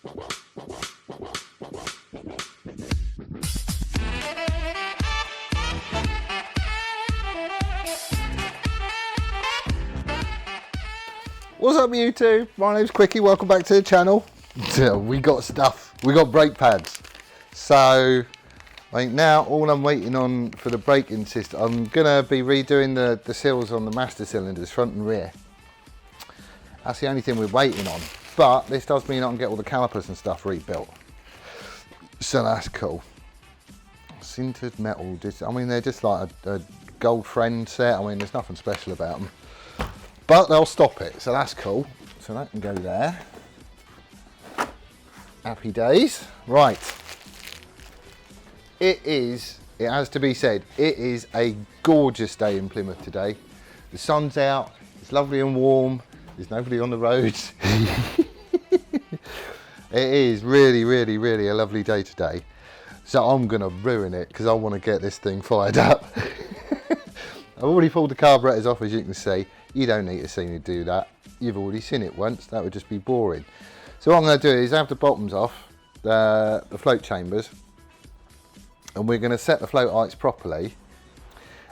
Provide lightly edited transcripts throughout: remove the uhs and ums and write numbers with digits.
What's up YouTube? My name's Quickie, welcome back to the channel. We got stuff, we got brake pads. So I think now all I'm waiting on for the braking system, I'm gonna be redoing the seals on the master cylinders, front and rear. That's the only thing we're waiting on. But this does mean I can get all the calipers and stuff rebuilt. So that's cool. Sintered metal, I mean they're just like a gold friend set. I mean there's nothing special about them. But they'll stop it, so that's cool. So that can go there. Happy days. Right. It has to be said, it is a gorgeous day in Plymouth today. The sun's out, it's lovely and warm, there's nobody on the roads. It is really, really, really a lovely day today. So I'm gonna ruin it because I want to get this thing fired up. I've already pulled the carburetors off, as you can see. You don't need to see me do that. You've already seen it once, that would just be boring. So what I'm going to do is have the bottoms off, the float chambers, and we're going to set the float heights properly.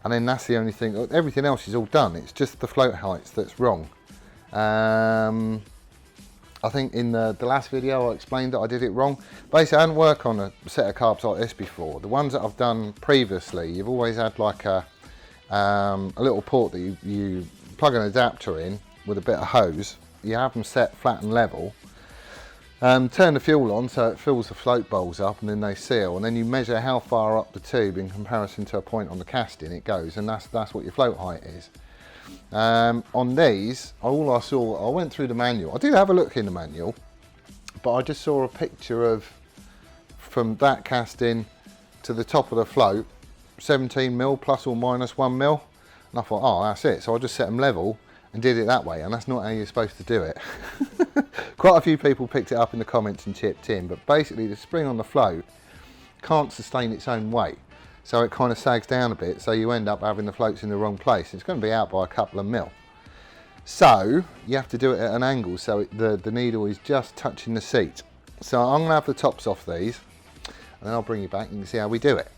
And then that's the only thing, everything else is all done. It's just the float heights that's wrong. I think in the last video I explained that I did it wrong. Basically I hadn't worked on a set of carbs like this before. The ones that I've done previously, you've always had like a little port that you plug an adapter in with a bit of hose. You have them set flat and level. Turn the fuel on so it fills the float bowls up and then they seal, and then you measure how far up the tube in comparison to a point on the casting it goes, and that's what your float height is. On these, all I saw, I went through the manual. I did have a look in the manual, but I just saw a picture of from that casting to the top of the float 17 mil plus or minus 1 mil. And I thought, oh, that's it. So I just set them level and did it that way, and that's not how you're supposed to do it. Quite a few people picked it up in the comments and chipped in, but basically the spring on the float can't sustain its own weight. So it kind of sags down a bit, so you end up having the floats in the wrong place. It's going to be out by a couple of mil. So you have to do it at an angle so the needle is just touching the seat. So I'm going to have the tops off these, and then I'll bring you back and you can see how we do it.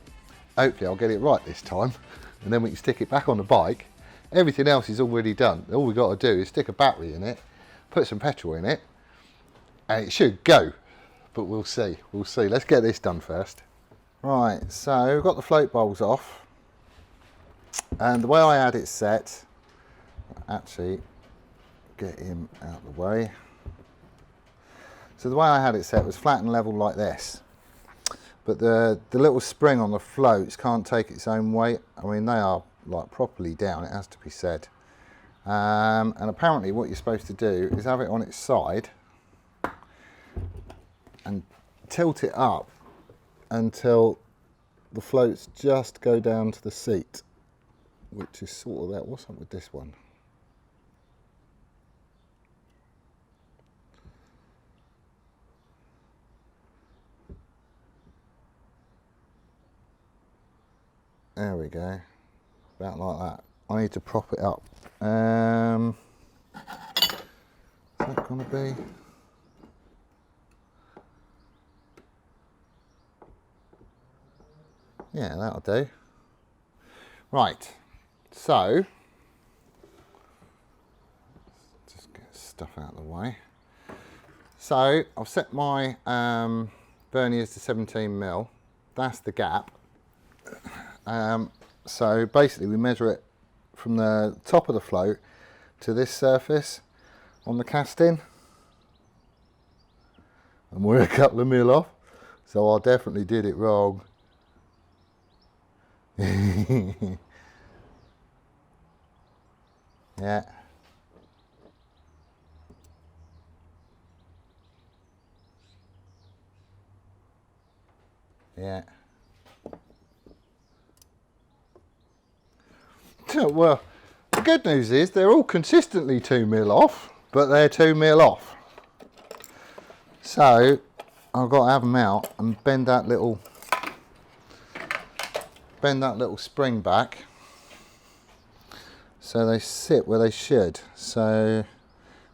Hopefully I'll get it right this time, and then we can stick it back on the bike. Everything else is already done. All we've got to do is stick a battery in it, put some petrol in it, and it should go. But we'll see, we'll see. Let's get this done first. Right, so we've got the float bowls off, and the way I had it set, actually get him out of the way. So the way I had it set was flat and level like this. But the little spring on the floats can't take its own weight. I mean, they are like properly down, it has to be said. And apparently what you're supposed to do is have it on its side and tilt it up until the floats just go down to the seat, which is sort of that. What's up with this one? There we go, about like that. I need to prop it up. Is that gonna be? Yeah, that'll do. Right, so, just get stuff out of the way. So, I've set my verniers to 17 mil. That's the gap. So basically we measure it from the top of the float to this surface on the casting, and we're a couple of mil off, so I definitely did it wrong. Yeah. Yeah. Well, the good news is they're all consistently 2 mil off, but they're 2 mil off. So I've got to have them out and bend that little spring back so they sit where they should. So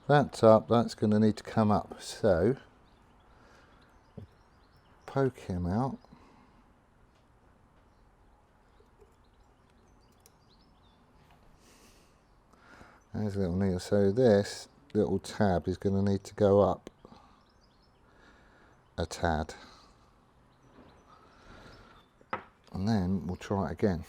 that's up, that's going to need to come up. So poke him out. There's a little needle. So this little tab is going to need to go up a tad. And then we'll try it again.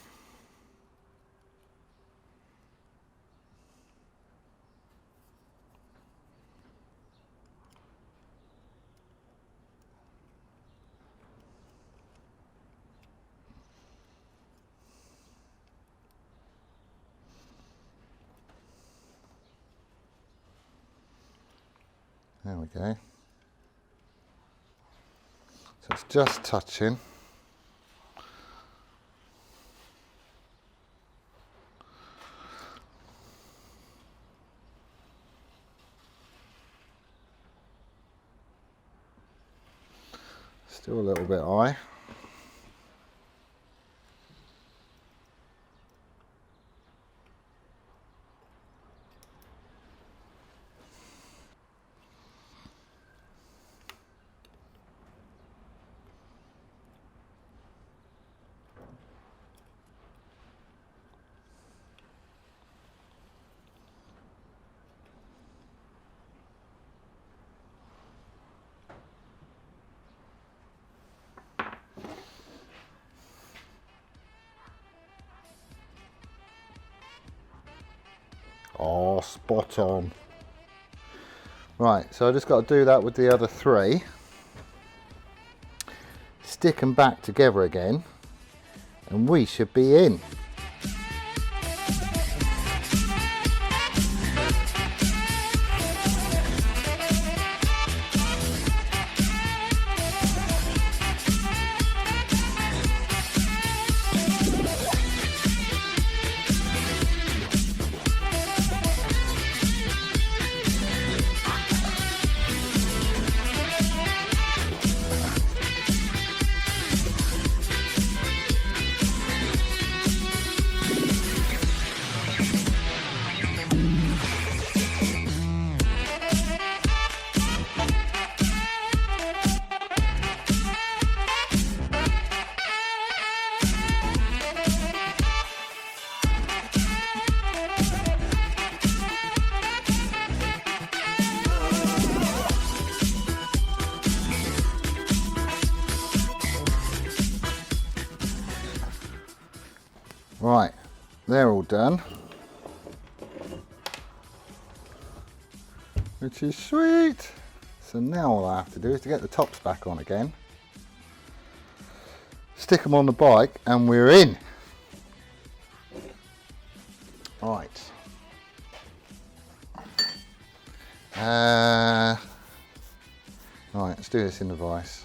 There we go. So it's just touching. Still a little bit high. Oh, spot on. Right, so I just got to do that with the other three. Stick them back together again, and we should be in. Right, they're all done, which is sweet. So now all I have to do is to get the tops back on again, stick them on the bike, and we're in. Right. Right, let's do this in the vise.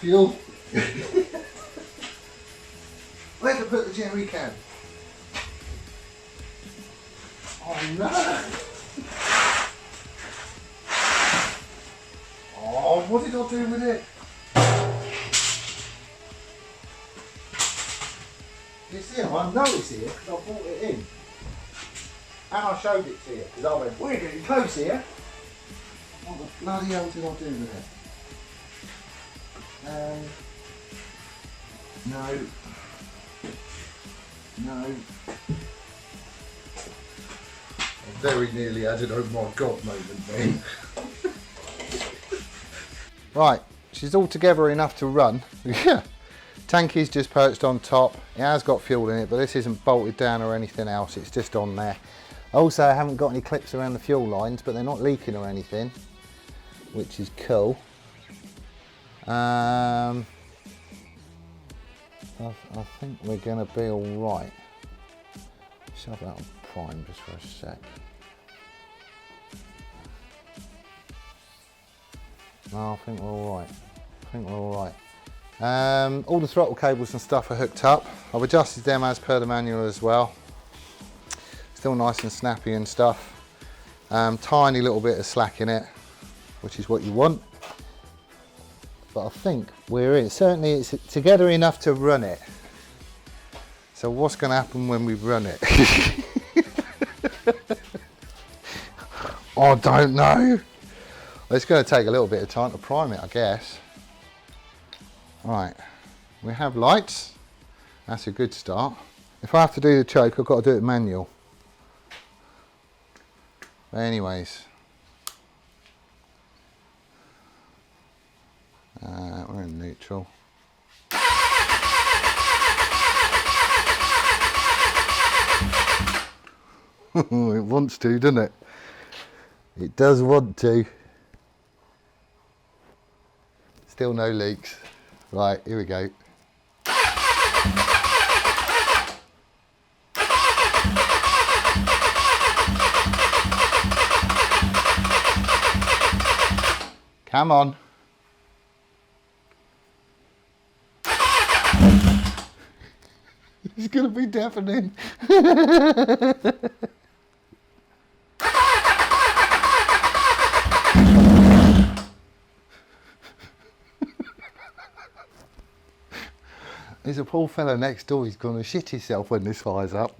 fuel. Where'd I put the jerry can? Oh no! Oh, what did I do with it? It's here, I know it's here because I brought it in. And I showed it to you because I went, we're getting close here. What the bloody hell did I do with it? No. No. I very nearly had an oh my god moment then. Right, she's all together enough to run. Yeah. Tanky's just perched on top. It has got fuel in it, but this isn't bolted down or anything else. It's just on there. Also, I haven't got any clips around the fuel lines, but they're not leaking or anything, which is cool. I think we're going to be all right. Shove that on prime just for a sec. No, I think we're all right. All the throttle cables and stuff are hooked up. I've adjusted them as per the manual as well. Still nice and snappy and stuff. Tiny little bit of slack in it, which is what you want. But I think we're in. Certainly it's together enough to run it. So what's going to happen when we run it? I don't know. It's going to take a little bit of time to prime it, I guess. Right, we have lights. That's a good start. If I have to do the choke, I've got to do it manual. But anyways, we're in neutral. It wants to, doesn't it? It does want to. Still no leaks. Right, here we go. Come on. It's going to be deafening. There's a poor fella next door, he's going to shit himself when this fires up.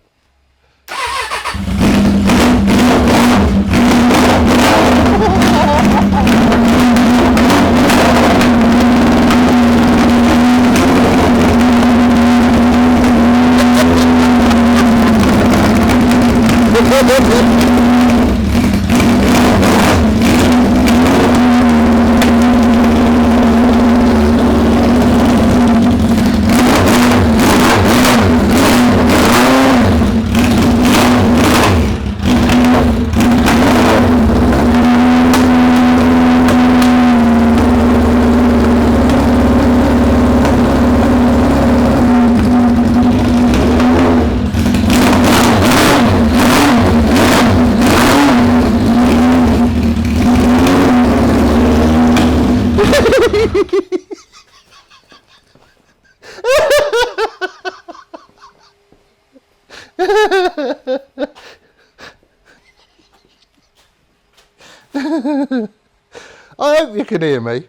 I hope you can hear me,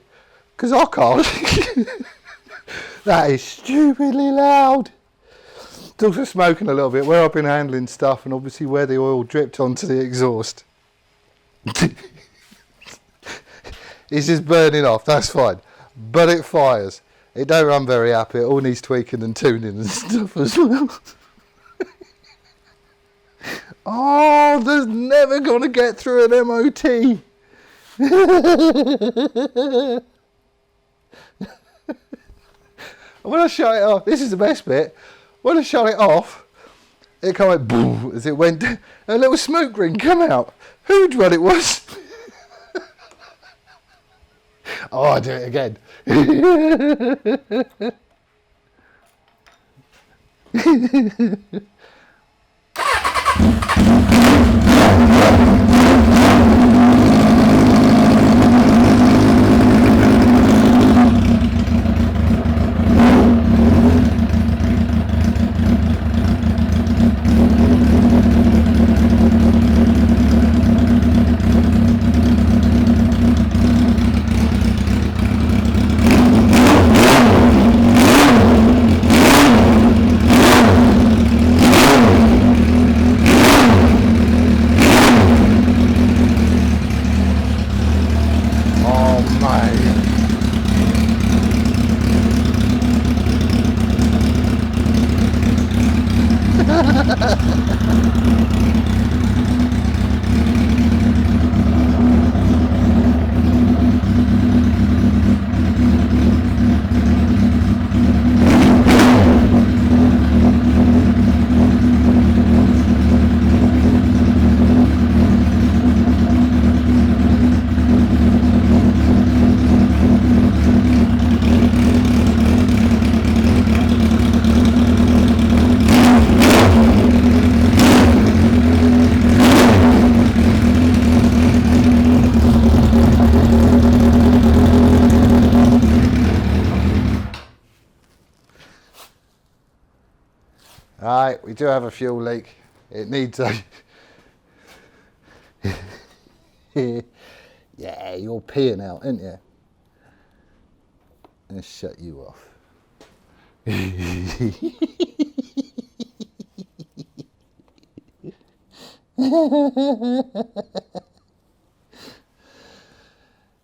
because I can't. That is stupidly loud. It's also smoking a little bit where I've been handling stuff and obviously where the oil dripped onto the exhaust. It's just burning off, that's fine. But it fires. It don't run very happy, it all needs tweaking and tuning and stuff as well. Oh, there's never going to get through an MOT. When I shut it off, this is the best bit. When I shut it off, it kind of went boom as it went. A little smoke ring come out. Who'd what it was? Oh, I'll do it again. Alright, we do have a fuel leak. It needs a... Yeah, you're peeing out, aren't you? Let's shut you off.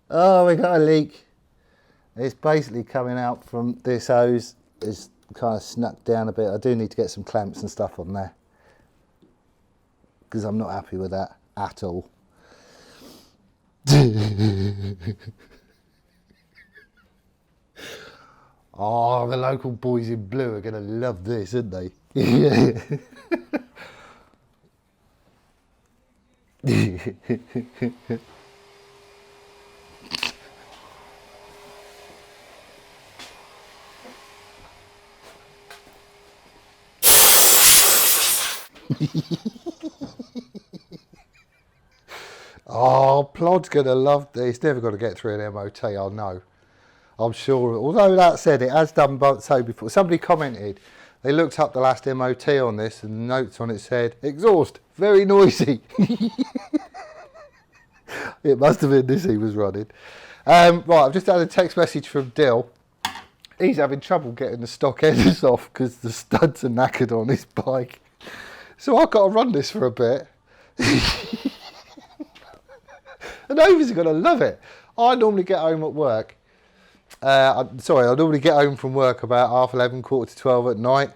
Oh, we got a leak. It's basically coming out from this hose. It's kind of snuck down a bit. I do need to get some clamps and stuff on there because I'm not happy with that at all. Oh, the local boys in blue are going to love this, aren't they? Oh, Plod's going to love this. Never got to get through an MOT, I know. I'm sure. Although that said, it has done so before. Somebody commented, they looked up the last MOT on this and the notes on it said, exhaust, very noisy. It must have been this he was running. Right, I've just had a text message from Dill. He's having trouble getting the stock ends off because the studs are knackered on his bike. So I've got to run this for a bit. And Overs are going to love it. I normally get home at work. I normally get home from work about 11:30, 11:45 at night.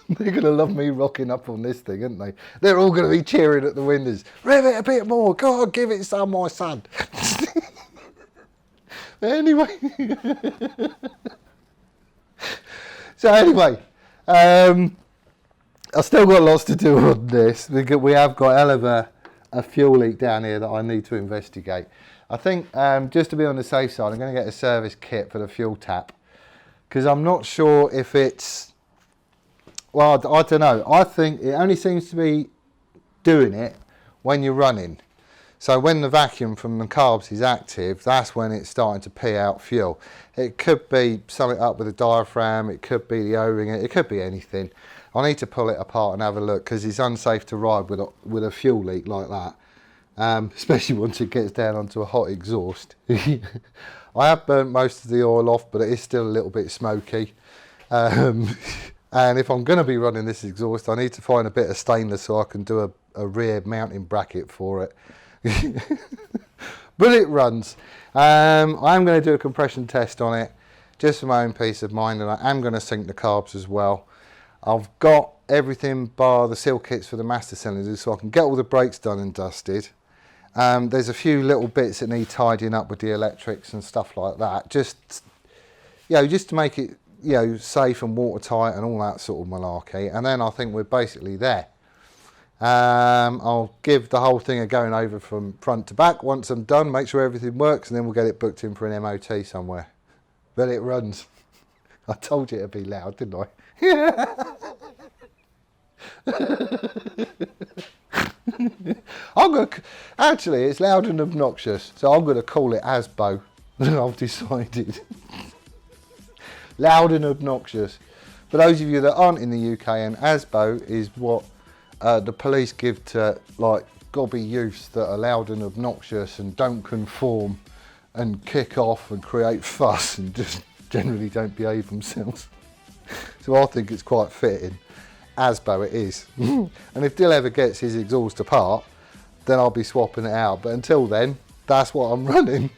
They're going to love me rocking up on this thing, aren't they? They're all going to be cheering at the windows. Rev it a bit more. Go on, give it some, my son. Anyway. So anyway, I've still got lots to do on this. We have got a hell of a fuel leak down here that I need to investigate. I think just to be on the safe side, I'm going to get a service kit for the fuel tap because I'm not sure if it's, well, I don't know. I think it only seems to be doing it when you're running. So when the vacuum from the carbs is active, that's when it's starting to pee out fuel. It could be something up with the diaphragm, it could be the O-ring, it could be anything. I need to pull it apart and have a look because it's unsafe to ride with a fuel leak like that, especially once it gets down onto a hot exhaust. I have burnt most of the oil off, but it is still a little bit smoky. And if I'm going to be running this exhaust, I need to find a bit of stainless so I can do a rear mounting bracket for it. But it runs. I am going to do a compression test on it just for my own peace of mind, and I am going to sync the carbs as well. I've got everything bar the seal kits for the master cylinders so I can get all the brakes done and dusted. There's a few little bits that need tidying up with the electrics and stuff like that, just to make it safe and watertight and all that sort of malarkey, and then I think we're basically there. I'll give the whole thing a going over from front to back once I'm done, make sure everything works, and then we'll get it booked in for an MOT somewhere. But it runs. I told you it'd be loud, didn't I? Actually, it's loud and obnoxious, so I'm going to call it ASBO. I've decided. Loud and obnoxious. For those of you that aren't in the UK, and ASBO is what the police give to like gobby youths that are loud and obnoxious and don't conform and kick off and create fuss and just generally don't behave themselves. So I think it's quite fitting. ASBO it is. And if Dill ever gets his exhaust apart, then I'll be swapping it out. But until then, that's what I'm running.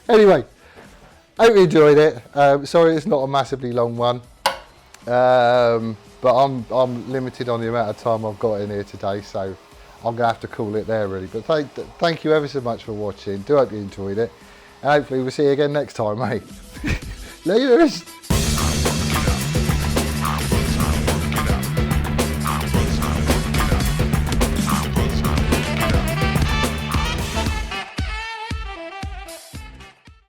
Anyway, hope you enjoyed it. Sorry it's not a massively long one. But I'm limited on the amount of time I've got in here today, so I'm going to have to call it there really. But thank you ever so much for watching. Do hope you enjoyed it. And hopefully we'll see you again next time, mate. Later.